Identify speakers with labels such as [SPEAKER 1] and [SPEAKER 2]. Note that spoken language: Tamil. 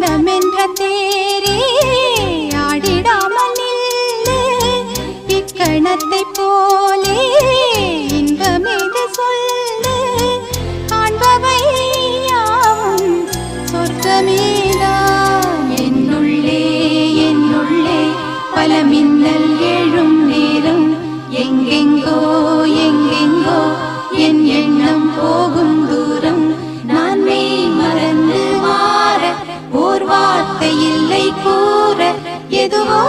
[SPEAKER 1] மனமென்ற தேரே ஆடிடாமல் நில்லு இக்கணத்தை போலே இன்பமேது சொல்லு காண்பவை யாவும் சொர்க்கமேதான் என்னுள்ளே என்னுள்ளே பல மின்னல் எழும் நேரம் எங்கெங்கோ எங்கெங்கோ என் எண்ணம் போகும் தூரம் நான் மெய் மறந்து மாற ஓர் வார்த்தை இல்லை கூற எதுவோ